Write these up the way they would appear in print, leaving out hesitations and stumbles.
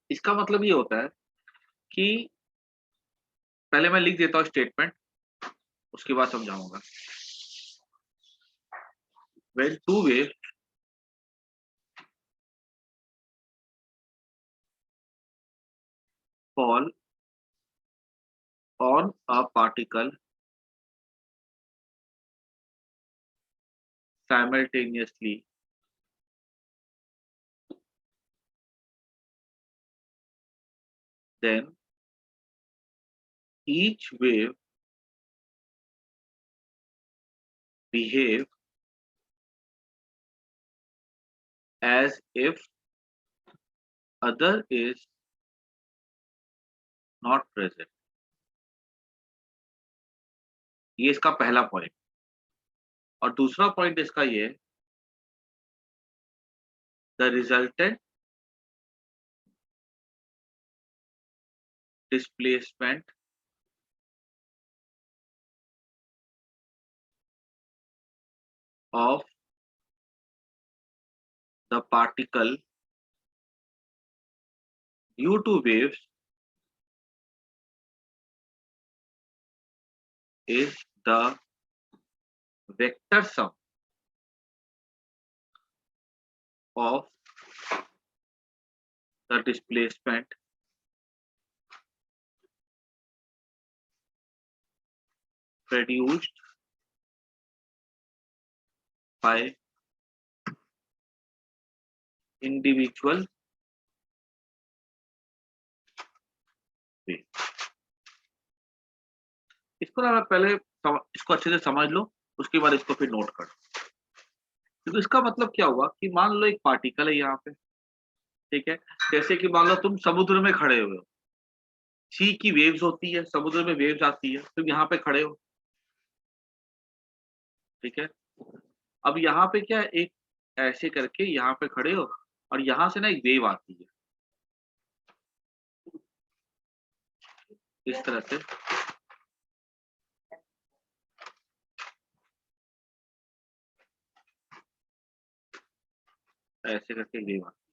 इसका मतलब ये होता है कि पहले मैं लिख देता हूँ स्टेटमेंट, उसके बाद समझाऊंगा। When two waves fall on a particle simultaneously, then each wave behave as if other is not present। ये इसका पहला पॉइंट। और दूसरा पॉइंट इसका ये, the resultant displacement of the particle due to waves is the vector sum of the displacement produced by individual wave। इसको ना मैं पहले इसको अच्छे से समझ लो, उसके बाद इसको फिर नोट कर। तो इसका मतलब क्या हुआ कि मान लो एक पार्टिकल है यहाँ पे, ठीक है। जैसे कि मान लो तुम समुद्र में खड़े हुए हो, सी की वेव्स होती है, समुद्र में वेव्स आती है, तुम यहाँ पे खड़े हो, ठीक है। अब यहाँ पे क्या है, एक ऐसे करके यहाँ पे खड़े हो और यहाँ से ना एक वेव आती है इस तरह से, ऐसे करके वेव आती है,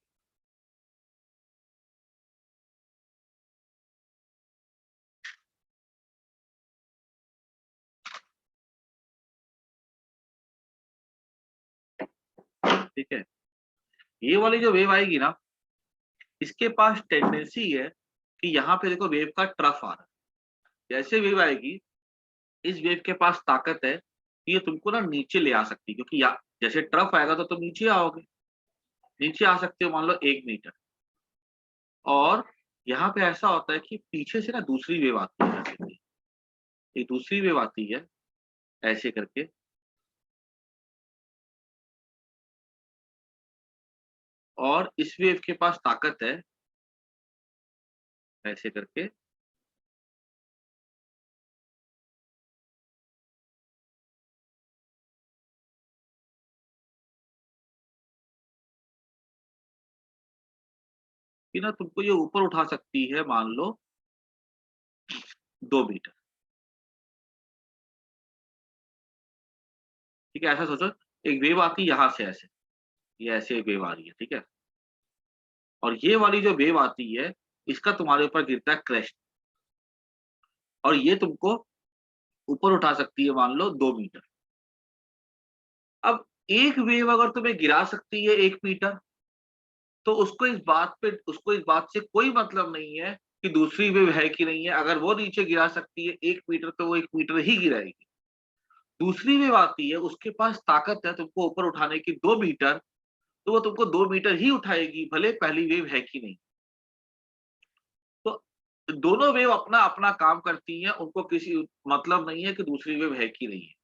ठीक है। ये वाली जो वेव आएगी ना, इसके पास टेंडेंसी है कि यहाँ पे देखो वेव का ट्रफ आ रहा है। जैसे वेव आएगी, इस वेव के पास ताकत है कि ये तुमको ना नीचे ले आ सकती है, क्योंकि जैसे ट्रफ आएगा तो तुम नीचे आओगे, नीचे आ सकते हो मान लो 1 मीटर। और यहाँ पे ऐसा होता है कि पीछे से ना दूसरी वेव आती है, एक दूसरी वेव आती है ऐसे करके, और इस वेव के पास ताकत है ऐसे करके, कि ना तुमको ये ऊपर उठा सकती है मान लो 2 मीटर, ठीक है। ऐसा सोचो, एक वेव आती है यहाँ से ऐसे, ये ऐसे एक वेव आ रही है, ठीक है। और ये वाली जो वेव आती है, इसका तुम्हारे ऊपर गिरता है क्रेस्ट, और ये तुमको ऊपर उठा सकती है मान लो 2 मीटर। अब एक वेव अगर तुम्हें गिरा सकती है 1 मीटर, तो उसको इस बात से कोई मतलब नहीं है कि दूसरी वेव है कि नहीं है। अगर वो नीचे गिरा सकती है 1 मीटर, तो वो 1 मीटर ही गिराएगी। दूसरी वेव आती है, उसके पास ताकत है तुमको ऊपर उठाने की 2 मीटर, तो वो तुमको 2 मीटर ही उठाएगी, भले पहली वेव है कि नहीं। तो दोनों वेव अपना अपना काम करती हैं, उनको किसी मतलब नहीं है कि दूसरी वेव है कि नहीं है।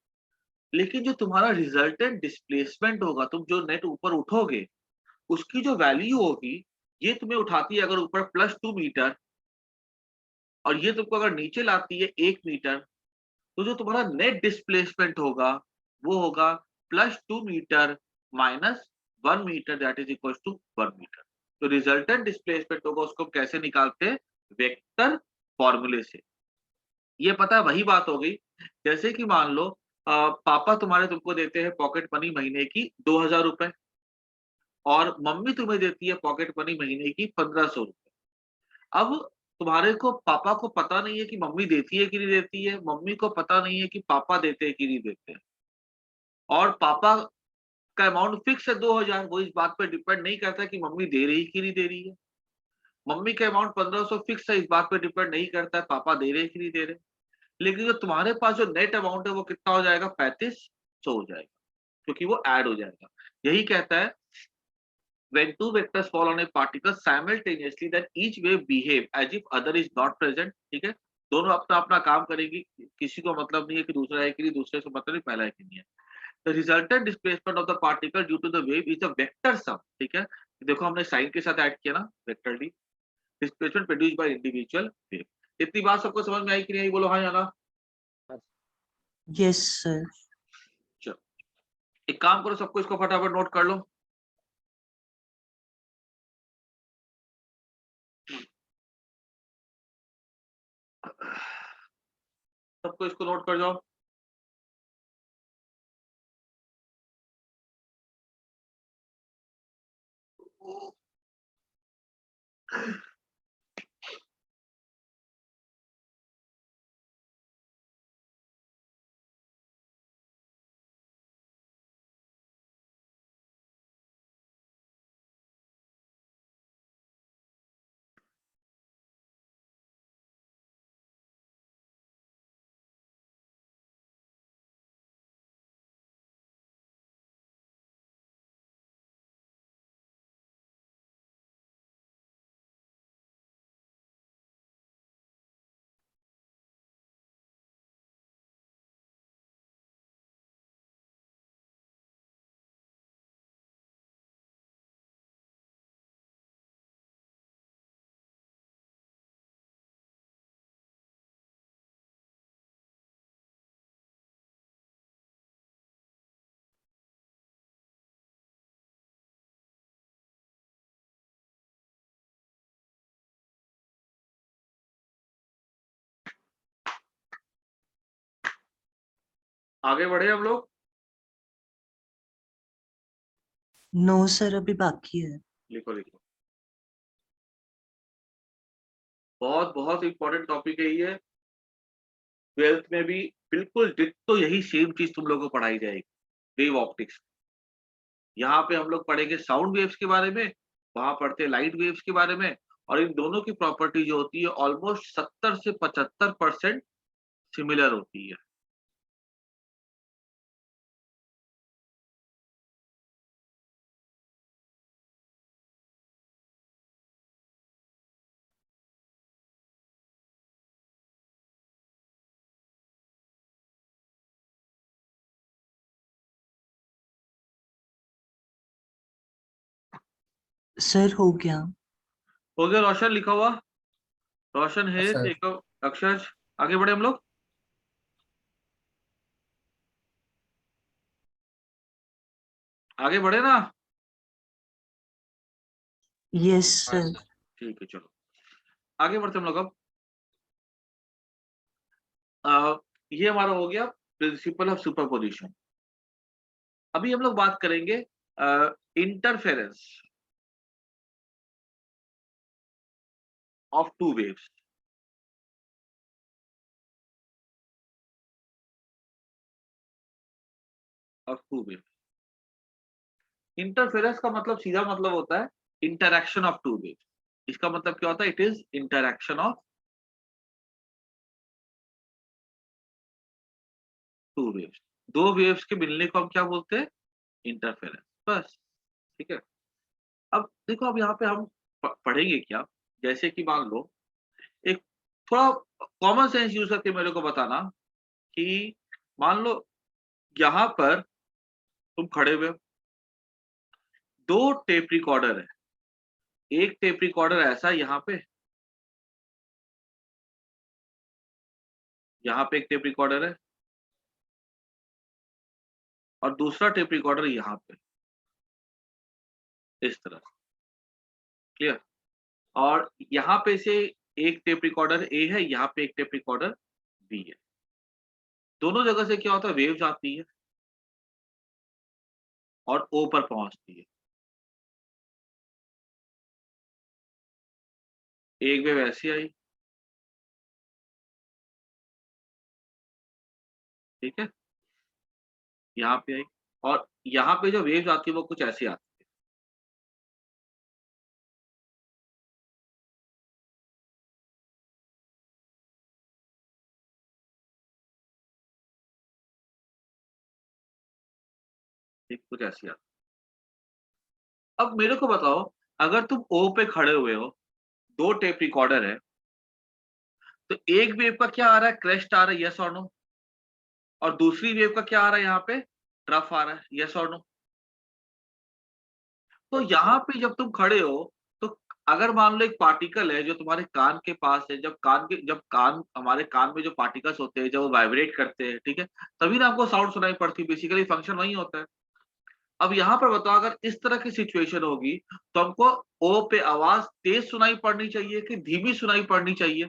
लेकिन जो तुम्हारा रिजल्टेंट डिस्प्लेसमेंट होगा, तुम जो नेट ऊपर उठोगे, उसकी जो वैल्यू होगी, ये तुम्हें उठाती है अगर ऊपर +2 मीटर, और ये तुमको अगर नीचे लाती है 1 मीटर, तो जो तुम्हारा नेट डिस्प्लेसमेंट होगा, वो होगा +2 metre minus 1 metre, that is equal to 1 metre. तो रिजल्टेंट डिस्प्लेसमेंट होगा, उसको कैसे निकालते हैं, वेक्टर फॉर्मूले से। ये पता है, वही बात हो गई जैसे कि मान लो पापा तुम्हारे तुमको देते हैं पॉकेट मनी महीने की 2,000 रुपए, और मम्मी तुम्हें देती है पॉकेट मनी महीने की 1,500 रुपए। अब तुम्हारे को पापा को पता नहीं है कि मम्मी देती है कि नहीं देती है, मम्मी को पता नहीं है कि पापा देते हैं कि नहीं देते हैं, और पापा का अमाउंट फिक्स है 2000, वो इस बात पे डिपेंड नहीं करता कि मम्मी दे रही कि नहीं दे रही है। मम्मी का अमाउंट 1500 फिक्स है, इस बात पे डिपेंड नहीं करता है पापा दे रहे हैं कि नहीं दे रहे। लेकिन जो तुम्हारे पास जो नेट अमाउंट है वो कितना हो जाएगा, 3500 हो जाएगा, क्योंकि वो ऐड हो जाएगा। यही कहता है when two vectors fall on a particle simultaneously then each wave behave as if other is not present, ठीक है, दोनों अपना अपना काम करेगी, किसी को मतलब नहीं है कि दूसरा है कि नहीं, दूसरे से मतलब नहीं पहला है कि नहीं है। The resultant displacement of the particle due to the wave is a vector sum, ठीक है, देखो हमने साइन के साथ ऐड किया ना, vector D, displacement produced by individual wave. इतनी बात सबको समझ में आई कि नहीं आई, बोलो हाँ या ना। Yes sir. चलो एक काम करो, सबको इसको फटाफट नोट कर लो। सबको इसको नोट कर जाओ। आगे बढ़े हम लोग। नो सर, अभी बाकी है। लिखो लिखो, बहुत बहुत इंपॉर्टेंट टॉपिक है ये। ट्वेल्थ में भी बिल्कुल डिट्टो यही सेम चीज तुम लोगों को पढ़ाई जाएगी, वेव ऑप्टिक्स। यहाँ पे हम लोग पढ़ेंगे साउंड वेव्स के बारे में, वहां पढ़ते हैं लाइट वेव्स के बारे में, और इन दोनों की प्रॉपर्टी जो होती है ऑलमोस्ट 70 से 75% सिमिलर होती है। सर हो गया। हो गया रोशन लिखा हुआ, रोशन है सर एक अक्षर। आगे बढ़े हम लोग। आगे बढ़े ना। Yes sir. ठीक है चलो आगे बढ़ते हम लोग। अब ये हमारा हो गया प्रिंसिपल ऑफ सुपरपोजिशन। अभी हम लोग बात करेंगे interference of two waves. Of two waves, interference का मतलब सीधा मतलब होता है इंटरैक्शन ऑफ टू वेव्स। इसका मतलब क्या होता है, it is interaction of two waves. दो वेव्स के मिलने को हम क्या बोलते हैं, इंटरफेरेंस, बस। ठीक है। अब देखो, अब यहाँ पे हम पढ़ेंगे क्या, जैसे कि मान लो एक थोड़ा कॉमन सेंस यूज करके मेरे को बताना कि मान लो यहाँ पर तुम खड़े हुए हो, दो टेप रिकॉर्डर है, एक टेप रिकॉर्डर ऐसा यहाँ पे एक टेप रिकॉर्डर है, और दूसरा टेप रिकॉर्डर यहाँ पे, इस तरह। क्लियर। और यहाँ पे से एक टेप रिकॉर्डर ए है, यहाँ पे एक टेप रिकॉर्डर बी है। दोनों जगह से क्या होता है, वेव्स आती है और ओ पर पहुंचती है। एक वेव ऐसी आई, ठीक है, यहाँ पे आई, और यहाँ पे जो वेव्स आती है वो कुछ ऐसी आती है। ठीक, कुछ ऐसी आती है। अब मेरे को बताओ, अगर तुम ओ पे खड़े हुए हो, दो टेप रिकॉर्डर है, तो एक वेव का क्या आ रहा है, क्रेस्ट आ रहा है, यस और नो, और दूसरी वेव का क्या आ रहा है, यहाँ पे ट्रफ आ रहा है, यस और नो। तो यहाँ पे जब तुम खड़े हो, तो अगर मान लो एक पार्टिकल है जो तुम्हारे कान के पास है, जब कान हमारे कान में जो पार्टिकल्स होते हैं, जब वो वाइब्रेट करते हैं, ठीक है, तभी ना हमको साउंड सुनाई पड़ती है, बेसिकली फंक्शन वही होता है। अब यहाँ पर बताओ, अगर इस तरह की सिचुएशन होगी, तो हमको ओ पे आवाज तेज सुनाई पड़नी चाहिए कि धीमी सुनाई पड़नी चाहिए?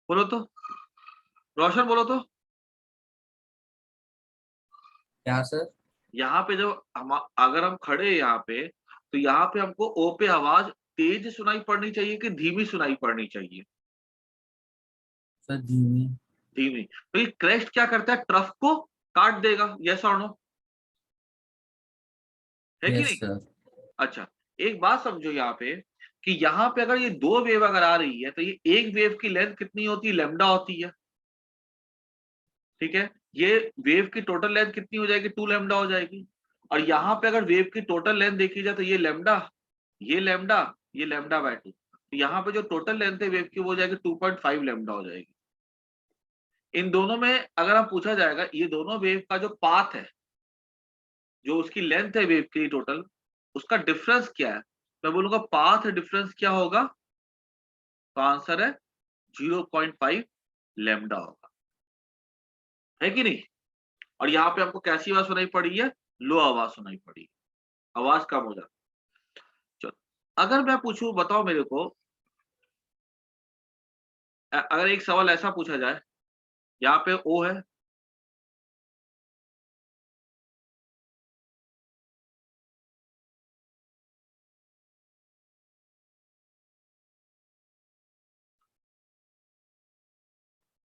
बोलो तो, रोशन बोलो तो। क्या सर? यहाँ पे जब हम अगर हम खड़े हैं यहाँ पे, तो यहाँ पे हमको ओ पे आवाज तेज सुनाई पड़नी चाहिए कि धीमी सुनाई पड़नी चाहिए? सर धीमी। धीमी। तो ये क्रेस्ट क्या करता है, ट्रफ को काट देगा, यस और नो, है कि यस नहीं? सर। अच्छा, एक बात समझो यहाँ पे, कि यहाँ पे अगर ये दो वेव अगर आ रही है, तो ये एक वेव की लेंथ कितनी होती है, लेमडा होती है, ठीक है। ये वेव की टोटल लेंथ कितनी हो जाएगी, 2 लैम्डा हो जाएगी। और यहाँ पे अगर वेव की टोटल लेंथ देखी जाए, तो ये लैम्डा, ये लैम्डा, ये लैम्डा बाय 2, तो यहाँ पे जो टोटल लेंथ है वेव की वो हो जाएगी 2.5 लैम्डा हो जाएगी। इन दोनों में अगर हम पूछा जाएगा, ये दोनों वेव का जो पाथ है, जो उसकी लेंथ है वेव की टोटल, उसका डिफरेंस क्या है, मैं बोलूंगा पाथ डिफरेंस क्या होगा, तो आंसर है 0.5 लैम्डा होगा, है कि नहीं? और यहाँ पे आपको कैसी आवाज सुनाई पड़ी है, लो आवाज सुनाई पड़ी है, आवाज कम हो जाती है। चलो, अगर मैं पूछूं, बताओ मेरे को, अगर एक सवाल ऐसा पूछा जाए, यहाँ पे ओ है,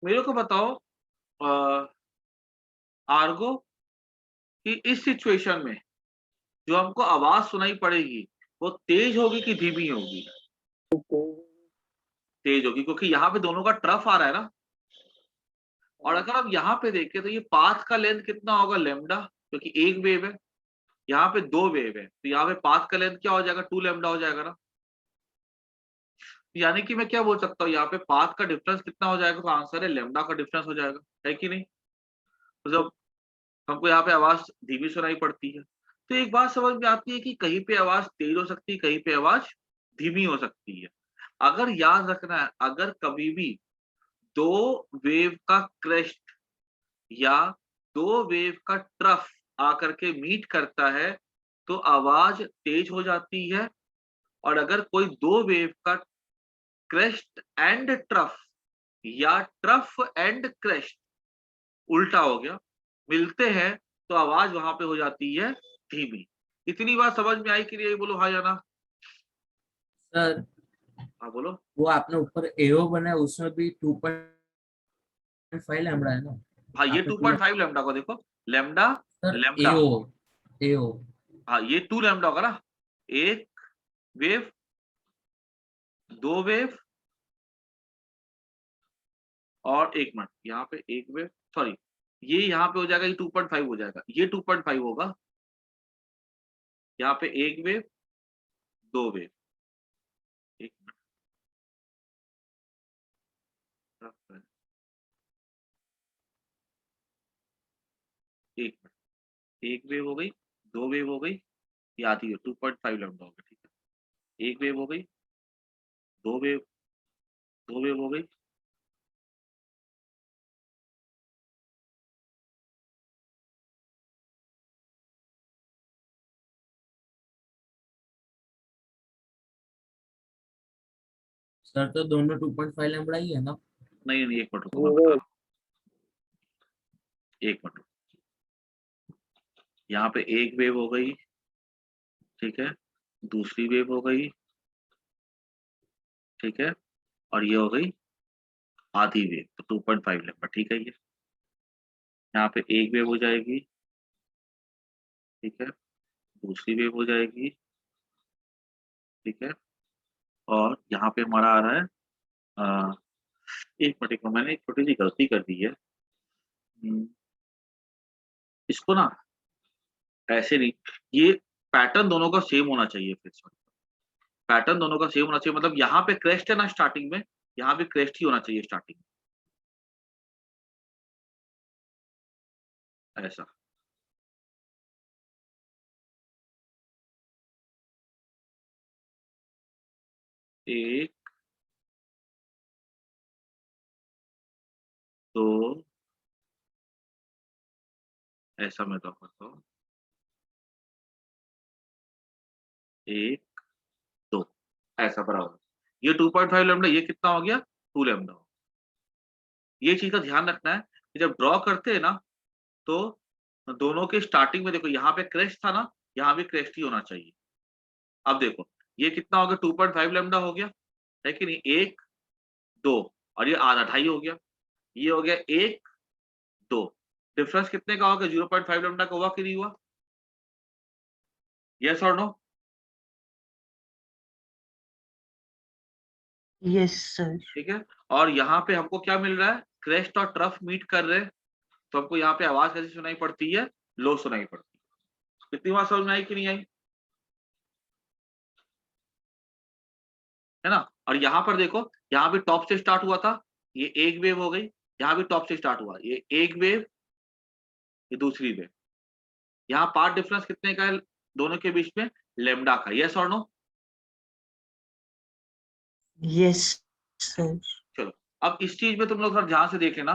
मेरे को बताओ, आर्गो, कि इस सिचुएशन में जो हमको आवाज सुनाई पड़ेगी, वो तेज होगी कि धीमी होगी? तेज होगी, क्योंकि यहाँ पे दोनों का ट्रफ आ रहा है ना। और अगर हम यहाँ पे देखें, तो ये पाथ का लेंथ कितना होगा, लेमडा, क्योंकि एक वेव है, यहाँ पे दो वेव है, तो यहाँ पे पाथ का लेंथ क्या हो जाएगा, 2 लैम्डा हो जाएगा ना। यानी कि मैं क्या बोल सकता हूँ, यहाँ पे पाथ का डिफरेंस कितना हो जाएगा, तो आंसर है लेमडा का डिफरेंस हो जाएगा, है कि नहीं? तो जब हमको यहाँ पे आवाज धीमी सुनाई पड़ती है, तो एक बात समझ में आती है कि कहीं पे आवाज तेज हो सकती है, कहीं पे आवाज धीमी हो सकती है। अगर याद रखना है, अगर कभी भी दो वेव का क्रेस्ट या दो वेव का ट्रफ आकर के मीट करता है, तो आवाज तेज हो जाती है। और अगर कोई दो वेव का क्रेस्ट एंड ट्रफ या ट्रफ एंड क्रेस्ट उल्टा हो गया, मिलते हैं, तो आवाज वहां पे हो जाती है धीमी। इतनी बात समझ में आई कि नहीं, बोलो हाँ या ना? सर हाँ बोलो। वो आपने ऊपर एओ बनाया, उसमें भी 2.5 लैम्डा है ना? हाँ, ये आपने 2.5 लैम्डा को देखो, लैम्डा, सर लैम्डा, एओ, एओ। हाँ ये 2 लैम्डा होगा ना। एक वेव, दो वेव, और एक मिनट, यहाँ पे एक वेव, सॉरी, ये यहाँ पे हो जाएगा, ये 2.5 हो जाएगा, ये 2.5 होगा, यहाँ पे एक वेव, दो वेव, एक मिनट, एक मिनट, एक वेव हो गई, दो वेव हो गई, ये आधी है, 2.5 लैम्डा होगा, ठीक है, एक वेव हो गई, दो वेव, दो वेव हो गई, सर तो दोनों 2.5 लैम्डा ही है ना? नहीं नहीं, एक मिनट रुको, मैं बता रहा हूँ, एक मिनट, यहाँ पे एक वेव हो गई, ठीक है, दूसरी वेव हो गई, ठीक है, और ये हो गई आधी वेव, तो 2.5 लैम्डा। ठीक है, ये यहाँ पे एक वेव हो जाएगी, ठीक है, दूसरी वेव हो जाएगी, ठीक है, और यहाँ पे हमारा आ रहा है एक मिनट को, मैंने एक छोटी सी गलती कर दी है। इसको ना ऐसे नहीं, ये पैटर्न दोनों का सेम होना चाहिए, फिर पैटर्न दोनों का सेम होना चाहिए, मतलब यहाँ पे क्रेस्ट है ना स्टार्टिंग में, यहाँ भी क्रेस्ट ही होना चाहिए स्टार्टिंग में, ऐसा। एक, दो, ऐसा मैं तो करता हूँ, एक, दो, ऐसा बराबर। ये 2.5 लैम्डा, ये कितना हो गया, 2 लैम्डा। ये चीज का ध्यान रखना है कि जब ड्रॉ करते हैं ना, तो दोनों के स्टार्टिंग में देखो, यहाँ पे क्रेस्ट था ना, यहाँ भी क्रेस्ट ही होना चाहिए। अब देखो, ये कितना हो गया, 2.5 लैम्डा हो गया, है कि नहीं, एक, दो, और ये आधा ढाई हो गया, ये हो गया एक, दो। डिफरेंस कितने का होगा, 0.5 लैम्डा का हुआ कि नहीं हुआ, यस और नो? Yes sir. ठीक है, और यहाँ पे हमको क्या मिल रहा है, क्रेस्ट और ट्रफ मीट कर रहे हैं, तो हमको यहाँ पे आवाज कैसी सुनाई पड़ती है, लो सुनाई पड़ती है। कितनी बार समझ में आई कि नहीं आई, है ना? और यहाँ पर देखो, यहाँ भी टॉप से स्टार्ट हुआ था, ये एक वेव हो गई, यहाँ भी टॉप से स्टार्ट हुआ, ये एक वेव, ये दूसरी वेव। यहाँ पार्ट डिफरेंस कितने का है दोनों के बीच में, लेमडा का, यस और नो? Yes sir. चलो, अब इस चीज में तुम लोग थोड़ा ध्यान से देखे ना,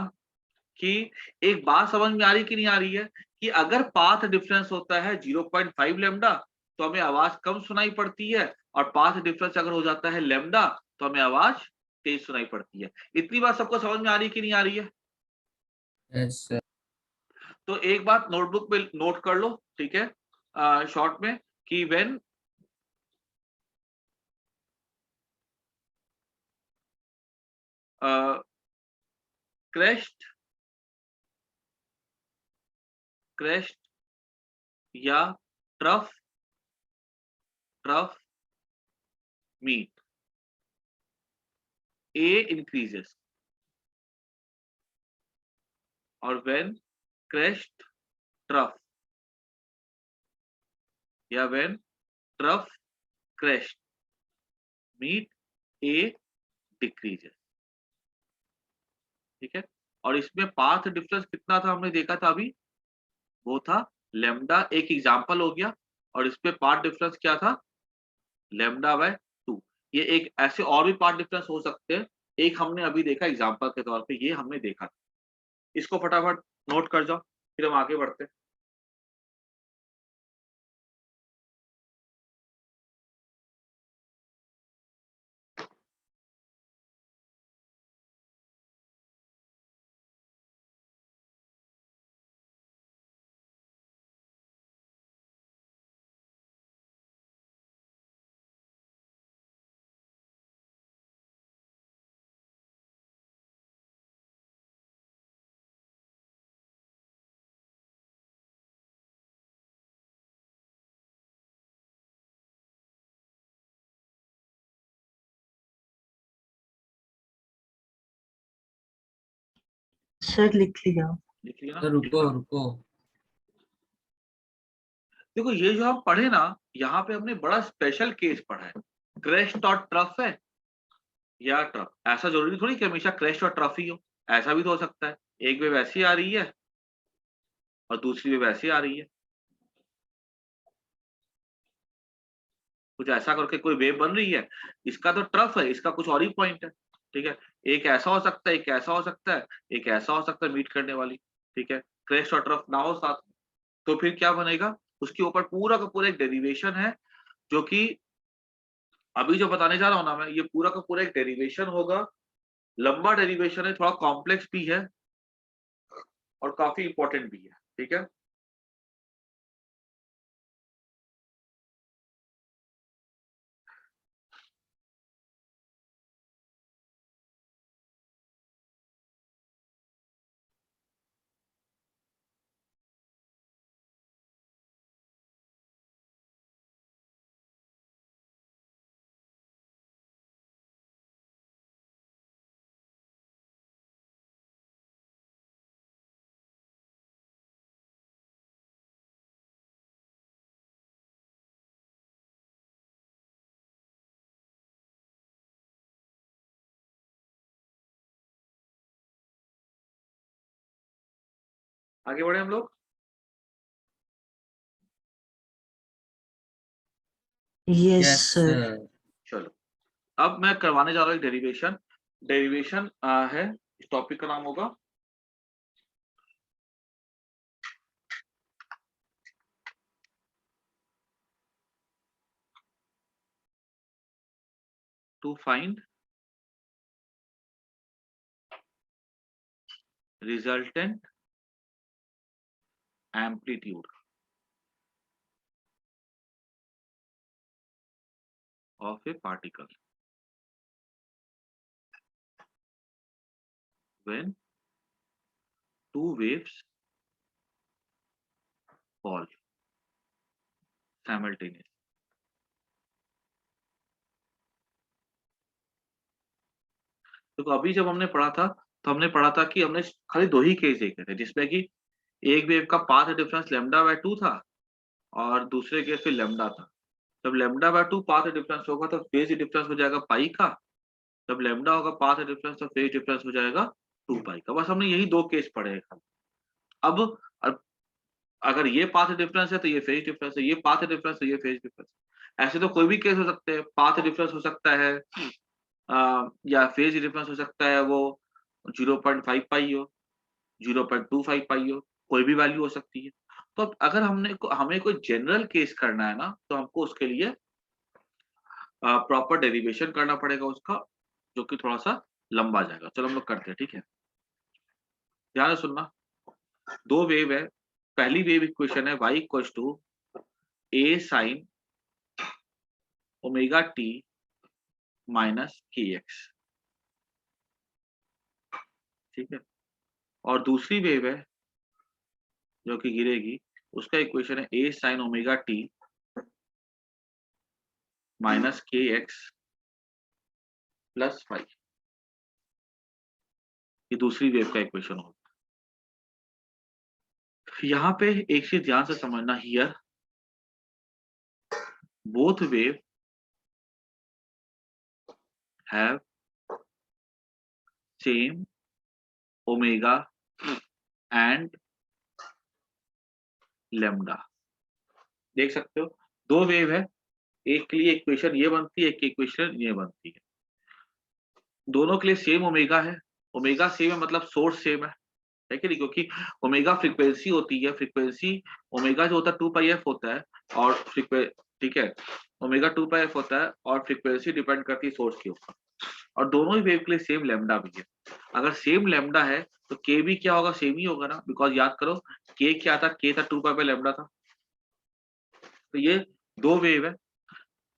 कि एक बात समझ में आ रही कि नहीं आ रही है, कि अगर पाथ डिफरेंस होता है 0.5 लेमडा, तो हमें आवाज कम सुनाई पड़ती है, और पाथ डिफरेंस अगर हो जाता है लेमडा, तो हमें आवाज तेज सुनाई पड़ती है। इतनी बात सबको समझ में आ रही कि नहीं आ रही है? Yes sir. तो एक बात नोटबुक पे नोट कर लो, ठीक है, शॉर्ट में, कि व्हेन क्रेस्ट क्रेस्ट या trough trough meet, A increases, और व्हेन क्रेस्ट ट्रफ या when trough crest meet, A decreases. ठीक है, और इसमें पाथ डिफरेंस कितना था हमने देखा था अभी, वो था लेमडा, एक एग्जांपल हो गया, और इसमें पाथ डिफरेंस क्या था, लेमडा बाय 2। ये एक ऐसे और भी पाथ डिफरेंस हो सकते हैं, एक हमने अभी देखा एग्जांपल के तौर पे, ये हमने देखा था। इसको फटाफट नोट कर जाओ, फिर हम आगे बढ़ते हैं। सर लिख लिया। लिख लिया ना? सर रुको रुको। देखो, ये जो हम पढ़े ना, यहाँ पे हमने बड़ा स्पेशल केस पढ़ा है, क्रेस्ट और ट्रफ है, या ट्रफ, ऐसा जरूरी थोड़ी कि हमेशा क्रेस्ट और ट्रफ ही हो, ऐसा भी तो हो सकता है, एक वेव ऐसी आ रही है और दूसरी वेव ऐसी आ रही है, कुछ ऐसा करके कोई वेव बन रही है, इसका तो ट्रफ है, इसका कुछ और ही पॉइंट है। ठीक है, एक ऐसा हो सकता है, एक ऐसा हो सकता है, एक ऐसा हो सकता है मीट करने वाली। ठीक है, क्रेस्ट और ट्रफ ना हो साथ में, तो फिर क्या बनेगा, उसके ऊपर पूरा का पूरा एक डेरिवेशन है, जो कि अभी जो बताने जा रहा हूं ना मैं, ये पूरा का पूरा एक डेरिवेशन होगा, लंबा डेरिवेशन है, थोड़ा कॉम्प्लेक्स भी है, और काफी इंपॉर्टेंट भी है। ठीक है, आगे बढ़े हम लोग। Yes, Yes, sir. sir. चलो, अब मैं करवाने जा रहा हूँ एक डेरिवेशन। डेरिवेशन है, इस टॉपिक का नाम होगा to find resultant amplitude of a particle when two waves fall simultaneously। तो अभी जब हमने पढ़ा था तो हमने पढ़ा था कि हमने खाली दो ही केस देखे थे जिसमें कि एक वेव का पाथ डिफरेंस λ/2 था और दूसरे केस में लैम्डा था। जब λ/2 पाथ डिफरेंस होगा तो फेज डिफरेंस हो जाएगा पाई का, जब लैम्डा होगा पाथ डिफरेंस तो फेज डिफरेंस हो जाएगा 2 पाई का। बस हमने यही दो केस पढ़े हैं। अब अगर ये पाथ डिफरेंस है तो ये फेज डिफरेंस है, ये पाथ डिफरेंस है, ये फेज डिफरेंस। ऐसे तो कोई भी केस हो सकते हैं, पाथ डिफरेंस हो सकता है या फेज डिफरेंस हो सकता है वो 0.5 पाई हो, 0.25 पाई हो, कोई भी वैल्यू हो सकती है। तो अगर हमें कोई जनरल केस करना है ना तो हमको उसके लिए प्रॉपर डेरिवेशन करना पड़ेगा उसका, जो कि थोड़ा सा लंबा जाएगा। चलो हम लोग करते हैं, ठीक है। ध्यान से सुनना। दो वेव है, पहली वेव इक्वेशन है y equal to a sine omega t minus kx, ठीक है। और दूसरी वेव है जो कि गिरेगी, उसका इक्वेशन है a sine omega t minus kx plus 5। ये दूसरी वेव का इक्वेशन होगा। यहाँ पे एक चीज ध्यान से समझना, here both wave have same omega and lambda. देख सकते हो दो वेव है, एक के लिए इक्वेशन ये बनती है, एक की इक्वेशन ये बनती है। दोनों के लिए सेम ओमेगा है, ओमेगा सेम है मतलब सोर्स सेम है कि नहीं, क्योंकि ओमेगा फ्रीक्वेंसी होती है, फ्रीक्वेंसी ओमेगा जो होता है 2πf होता है और ठीक है, ओमेगा 2πf होता है और फ्रीक्वेंसी डिपेंड करती है सोर्स के ऊपर। और दोनों ही वेव के लिए सेम लैम्डा भी है। अगर सेम लैम्डा है तो के भी क्या होगा, सेम ही होगा ना, बिकॉज याद करो के क्या था, के था 2π/λ था। तो ये दो वेव है,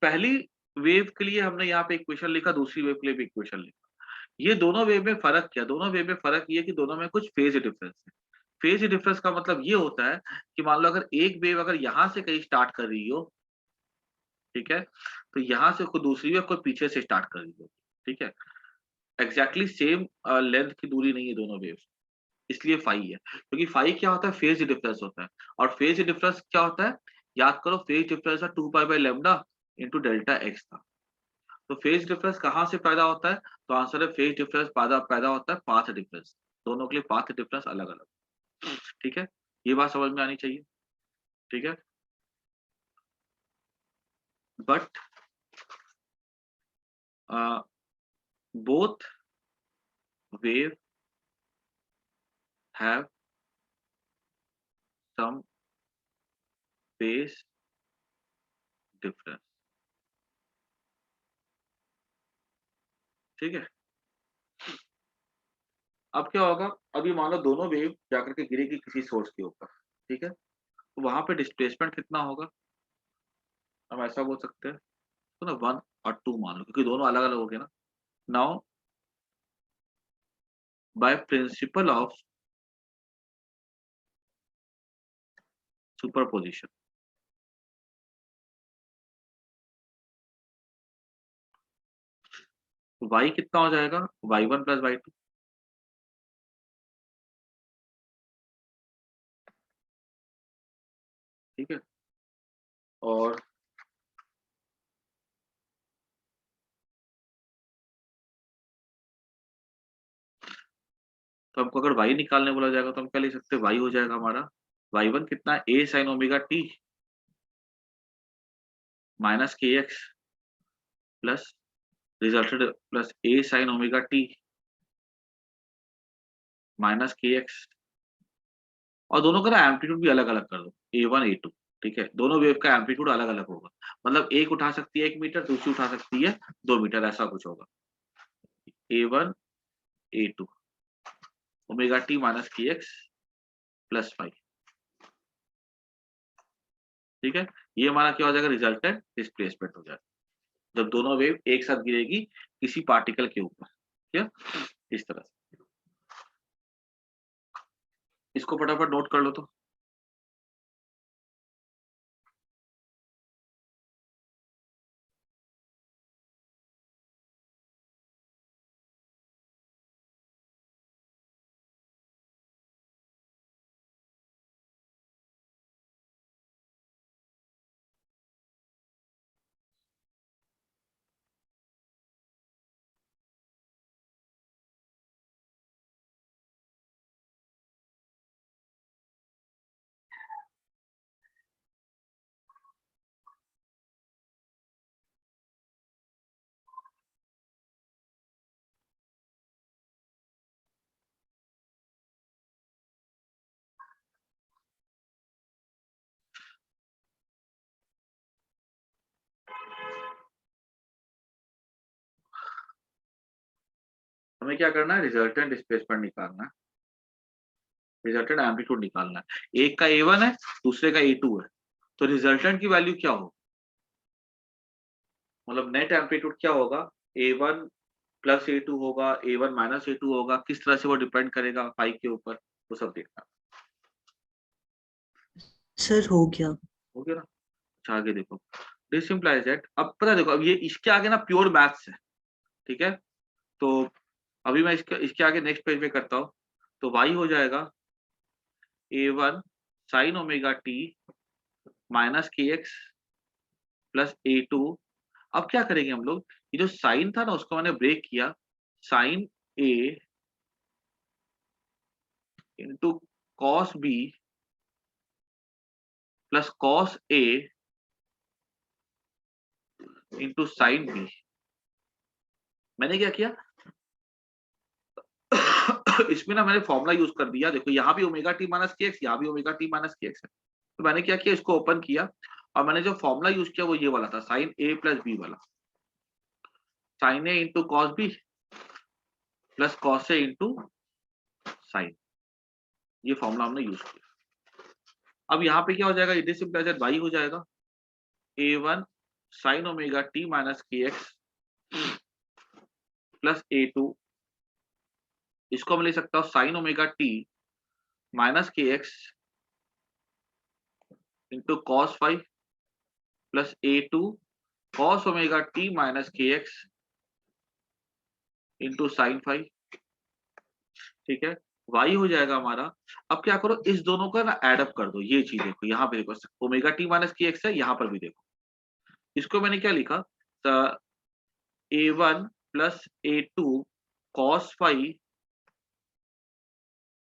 पहली वेव के लिए हमने यहाँ पे इक्वेशन लिखा, दूसरी वेव के लिए भी इक्वेशन लिखा। ये दोनों वेव में फर्क क्या, दोनों वेव में फर्क ये कि दोनों में कुछ फेज डिफरेंस है। फेज डिफरेंस का मतलब ये होता है कि मान लो अगर एक वेव अगर यहाँ से कहीं स्टार्ट कर रही हो, ठीक है, तो यहाँ से कोई दूसरी वेव कोई पीछे से स्टार्ट कर रही हो, ठीक है, एग्जैक्टली सेम लेंथ की दूरी नहीं है दोनों वेव, इसलिए फाई है। क्योंकि फाई क्या होता है, फेज डिफरेंस होता है। और फेज डिफरेंस क्या होता है, याद करो फेज डिफरेंस है 2π/λ इंटू डेल्टा एक्स था। तो फेज डिफरेंस कहाँ से पैदा होता है, तो आंसर है फेज डिफरेंस पैदा होता है पाथ डिफरेंस। दोनों के लिए पाथ डिफरेंस अलग अलग, ठीक है। ये बात समझ में आनी चाहिए, ठीक है। But both wave have some phase difference, ठीक है। अब क्या होगा, अभी मान लो दोनों वेव जाकर के गिरेगी किसी सोर्स के ऊपर, ठीक है, तो वहां पे डिस्प्लेसमेंट कितना होगा, हम ऐसा बोल सकते हैं, तो ना 1 और 2 मान लो, क्योंकि दोनों अलग अलग हो गए ना। Now by principle of superposition, y कितना हो जाएगा, y1 प्लस y2, ठीक है। और तो हमको अगर y निकालने बोला जाएगा तो हम क्या लिख सकते हैं, y हो जाएगा हमारा y1 कितना, a sin omega t minus k x plus resulted plus a sin omega t minus k x, और दोनों का ना एम्पलीट्यूड भी अलग अलग कर दो, a1 a2, ठीक है, दोनों वेव का एम्पलीट्यूड अलग अलग होगा, मतलब एक उठा सकती है 1 मीटर, दूसरी उठा सकती है 2 मीटर, ऐसा कुछ होगा, a1 a2 omega t minus k x plus 5, ठीक है, ये हमारा क्या हो जाएगा, रिजल्टेंट डिस्प्लेसमेंट हो जाएगा जब दोनों वेव एक साथ गिरेगी किसी पार्टिकल के ऊपर, क्या इस तरह से। इसको फटाफट नोट कर लो तो। हमें क्या करना है, रिजल्टेंट डिस्प्लेसमेंट निकालना है, रिजल्टेंट एम्पलीट्यूड निकालना है, एक का a1 है दूसरे का a2 है, तो रिजल्टेंट की वैल्यू क्या हो, मतलब नेट एम्पलीट्यूड क्या होगा, a1 प्लस a2 होगा, a1 माइनस a2 होगा, किस तरह से वो डिपेंड करेगा फाई के ऊपर, वो सब देखना। सर हो गया। हो गया ना, अच्छा आगे देखो, दिस इंप्लाइज दैट, अब पता है देखो, अब ये इसके आगे ना प्योर मैथ्स है, ठीक है, तो अभी मैं इसके आगे नेक्स्ट पेज पे करता हूँ, तो y हो जाएगा a1 sign omega t minus k x plus a2, अब क्या करेंगे हम लोग, ये जो साइन था ना उसको मैंने ब्रेक किया, sine a into cos B plus cos a into sine B, मैंने क्या किया इसमें ना मैंने फॉर्मूला यूज कर दिया, देखो यहाँ भी omega t minus k x, यहाँ भी omega t minus k x है, तो मैंने क्या किया, इसको ओपन किया और मैंने जो फॉर्मूला यूज किया वो ये वाला था, साइन ए प्लस बी वाला, sine A into cos B plus cos A into sine, ये फॉर्मूला हमने यूज किया। अब यहाँ पे क्या हो जाएगा, इधर से प्लस वाई हो जाएगा, a1 sign omega t minus k x plus a2, इसको मैं ले सकता हूँ sign omega t minus k x into cos 5 plus a2 cos omega t minus k x into sine 5, ठीक है, y हो जाएगा हमारा, अब क्या करो इस दोनों का ना एड अप कर दो, ये चीज देखो यहाँ पे देखो, omega t minus k x है, यहाँ पर भी देखो, इसको मैंने क्या लिखा, a1 plus a2 cos 5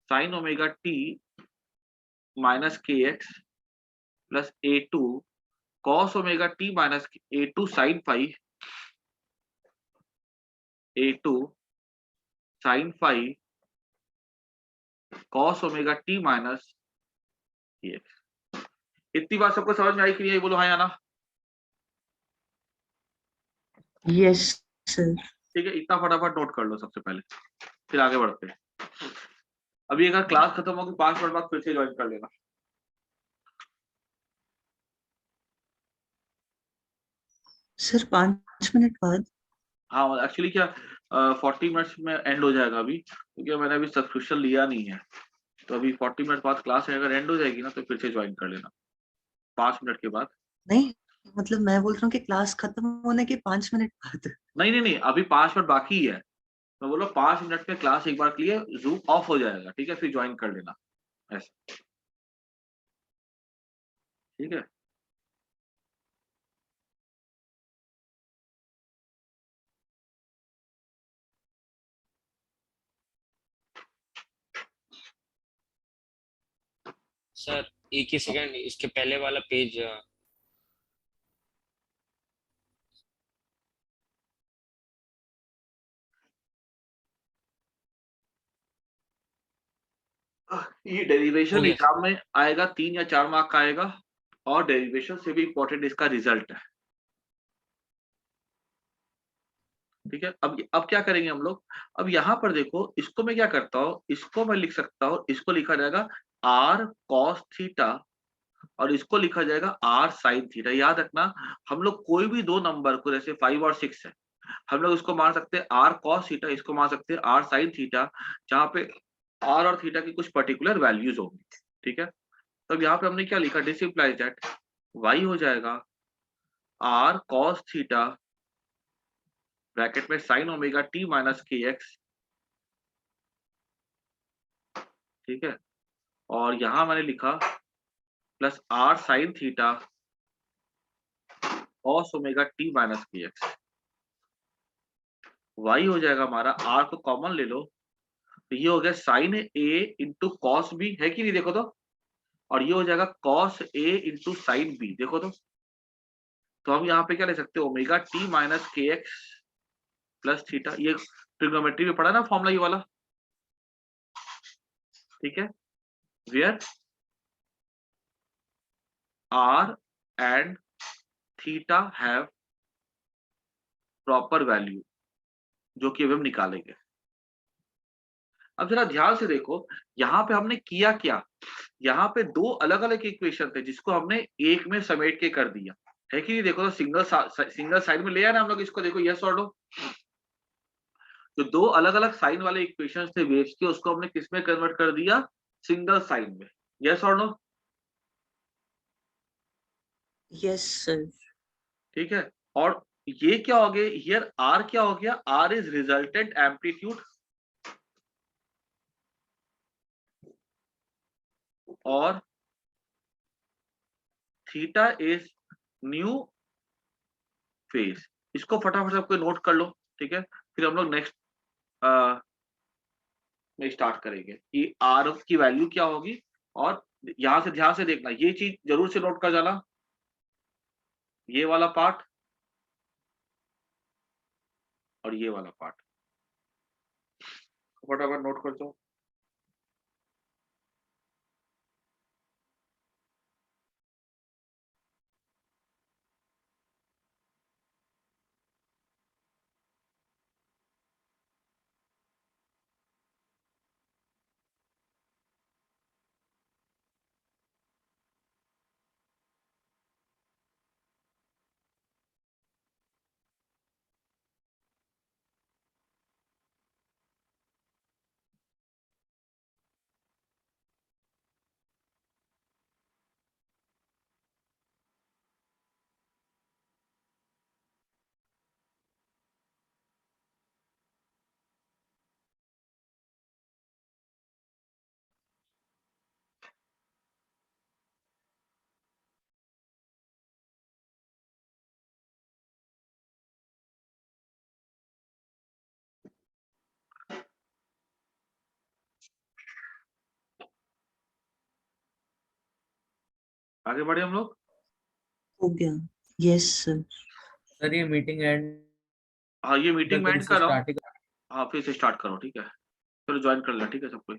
sine omega t minus k x plus a2 cos omega t minus a2 sine 5 a2 sine 5 cos omega t minus k x. इतनी बात सबको समझ में आई कि नहीं, बोलो हाँ या ना। Yes sir. ठीक है, इतना फटाफट नोट कर लो सबसे पहले, फिर आगे बढ़ते हैं। अभी अगर क्लास खत्म होगी 5 मिनट बाद फिर से ज्वाइन कर लेना। सर 5 मिनट बाद? हाँ एक्चुअली क्या 40 मिनट्स में एंड हो जाएगा अभी, क्योंकि मैंने अभी सब्सक्रिप्शन लिया नहीं है, तो अभी 40 मिनट बाद क्लास अगर एंड हो जाएगी ना तो फिर से ज्वाइन कर लेना 5 मिनट के बाद। नहीं, मतलब मैं बोल रहा हूँ कि क्लास खत्म होने के 5 मिनट बाद। नहीं नहीं नहीं, अभी 5 मिनट बाकी है, मैं बोला 5 मिनट में क्लास एक बार के लिए जूम ऑफ हो जाएगा, ठीक है, फिर ज्वाइन कर लेना ऐसा, ठीक है। सर एक ही सेकंड, इसके पहले वाला पेज ये हो डेरिवेशन गया एग्जाम में आएगा, 3 या 4 मार्क का आएगा, और डेरिवेशन से भी इंपॉर्टेंट इसका रिजल्ट है। ठीक है, अब क्या करेंगे हम लोग, अब यहाँ पर देखो, इसको मैं क्या करता हूँ, इसको मैं लिख सकता हूँ, इसको लिखा जाएगा r cos थीटा, और इसको लिखा जाएगा r sin थीटा। याद रखना, हम लोग कोई भी दो नंबर को, जैसे 5 और 6 है, हम लोग इसको मान सकते हैं r cos थीटा, इसको मान सकते हैं r sin थीटा, जहाँ पे r और थीटा की कुछ पर्टिकुलर वैल्यूज होंगी। ठीक है, तब यहाँ पे हमने क्या लिखा, दिस इंप्लाइज दैट y हो जाएगा r cos थीटा ब्रैकेट में sin omega t minus k x. ठीक है, और यहां मैंने लिखा plus r sin theta cos omega t minus k x. y हो जाएगा हमारा, r को कॉमन ले लो, तो ये हो गया sine a into cos B, है कि नहीं, देखो तो, और ये हो जाएगा cos a into sine B, देखो तो हम यहाँ पे क्या ले सकते हैं, omega t minus k x plus theta. ये ट्रिग्नोमेट्री में पढ़ा ना फॉर्मूला ये वाला। ठीक है, where r and theta have proper value, जो कि अब हम निकालेंगे। अब जरा ध्यान से देखो, यहाँ पे हमने किया क्या, यहाँ पे दो अलग अलग इक्वेशन थे जिसको हमने एक में समेट के कर दिया, है कि नहीं, देखो तो सिंगल साइड में ले आया ना हम लोग इसको, देखो यस और नो, तो दो अलग अलग साइन वाले इक्वेशन थे वेव्स के, उसको हमने किस में कन्वर्ट कर दिया, सिंगल साइन में। यस और नो? Yes sir. ठीक है, और ये क्या हो गया, हियर आर क्या हो गया, आर इज रिजल्टेंट एम्पलीट्यूड, और थीटा इज न्यू फेज। इसको फटाफट सबको नोट कर लो। ठीक है, फिर हम लोग नेक्स्ट में स्टार्ट करेंगे कि आर की वैल्यू क्या होगी, और यहां से ध्यान से देखना, ये चीज जरूर से नोट कर जाना, ये वाला पार्ट और ये वाला पार्ट फटाफट नोट कर दो। आगे बढ़े हम लोग। हो गया। Yes sir. सर ये मीटिंग एंड हाँ, ये मीटिंग में फिर एंड से कर रहा हूँ। स्टार्ट हाँ, फिर से स्टार्ट करो। ठीक है, चलो ज्वाइन कर लो। ठीक है सबको।